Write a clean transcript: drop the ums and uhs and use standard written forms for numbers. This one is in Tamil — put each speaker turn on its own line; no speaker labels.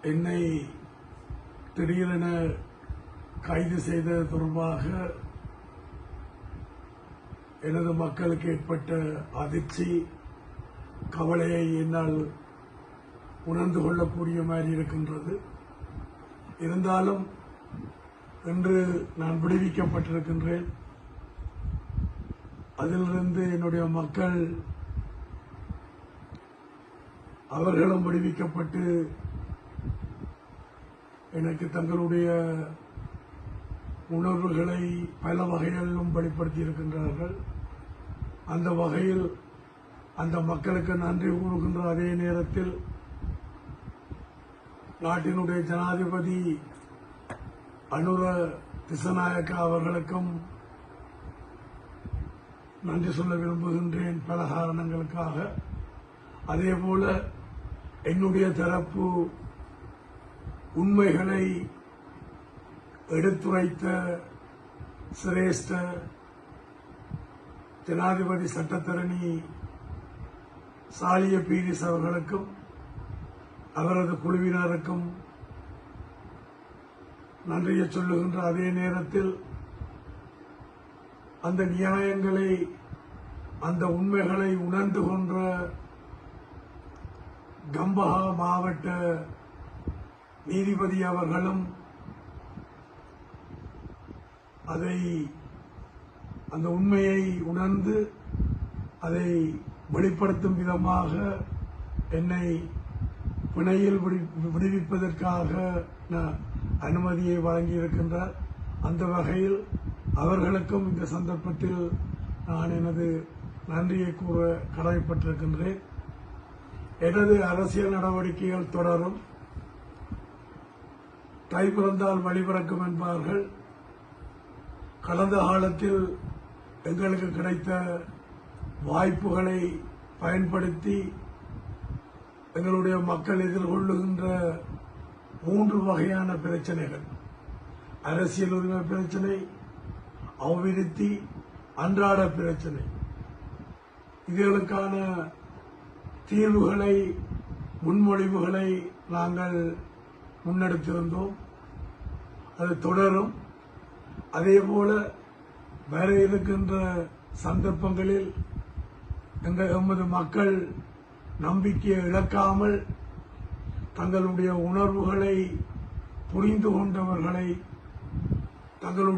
என்னை திடீரென கைது செய்தது தொடர்பாக எனது மக்களுக்கு ஏற்பட்ட அதிர்ச்சி, கவலையை என்னால் உணர்ந்து கொள்ளக்கூடிய மாதிரி இருக்கின்றது. இருந்தாலும் இன்று நான் விடுவிக்கப்பட்டிருக்கின்றேன். அதிலிருந்து என்னுடைய மக்கள் அவர்களும் விடுவிக்கப்பட்டு எனக்கு தங்களுடைய உணர்வுகளை பல வகைகளிலும் வெளிப்படுத்தி இருக்கின்றார்கள். அந்த வகையில் அந்த மக்களுக்கு நன்றி கூறுகின்ற அதே நேரத்தில் நாட்டினுடைய ஜனாதிபதி அனுர திசநாயக்க அவர்களுக்கும் நன்றி சொல்ல விரும்புகின்றேன் பல காரணங்களுக்காக. அதேபோல என்னுடைய தரப்பு உண்மைகளை எடுத்துரைத்த சிரேஷ்ட ஜனாதிபதி சட்டத்தரணி சாலிய பீரிஸ் அவர்களுக்கும் அவரது குழுவினருக்கும் நன்றியை சொல்லுகின்ற அதே நேரத்தில் அந்த நியாயங்களை, அந்த உண்மைகளை உணர்ந்து கொன்ற கம்பஹா மாவட்ட நீதிபதி அவர்களும் அந்த உண்மையை உணர்ந்து அதை வெளிப்படுத்தும் விதமாக என்னை பிணையில் விடுவிப்பதற்காக அனுமதியை வழங்கியிருக்கின்றார். அந்த வகையில் அவர்களுக்கும் இந்த சந்தர்ப்பத்தில் நான் எனது நன்றியை கூற கடமைப்பட்டிருக்கின்றேன். எனது அரசியல் நடவடிக்கைகள் தொடரும். தை பிறந்தால் வழி பிறக்கும் என்பார்கள். கடந்த காலத்தில் எங்களுக்கு கிடைத்த வாய்ப்புகளை பயன்படுத்தி எங்களுடைய மக்கள் எதிர்கொள்ளுகின்ற 3 வகையான பிரச்சனைகள், அரசியல் உரிமை பிரச்சனை, அபிவிருத்தி, அன்றாட பிரச்சனை, இதுகளுக்கான தீர்வுகளை, முன்மொழிவுகளை நாங்கள் முன்னெடுத்திருந்தோம். அது தொடரும். அதேபோல வர இருக்கின்ற சந்தர்ப்பங்களில் எமது மக்கள் நம்பிக்கையை இழக்காமல் தங்களுடைய உணர்வுகளை புரிந்து கொண்டவர்களை தங்களுடைய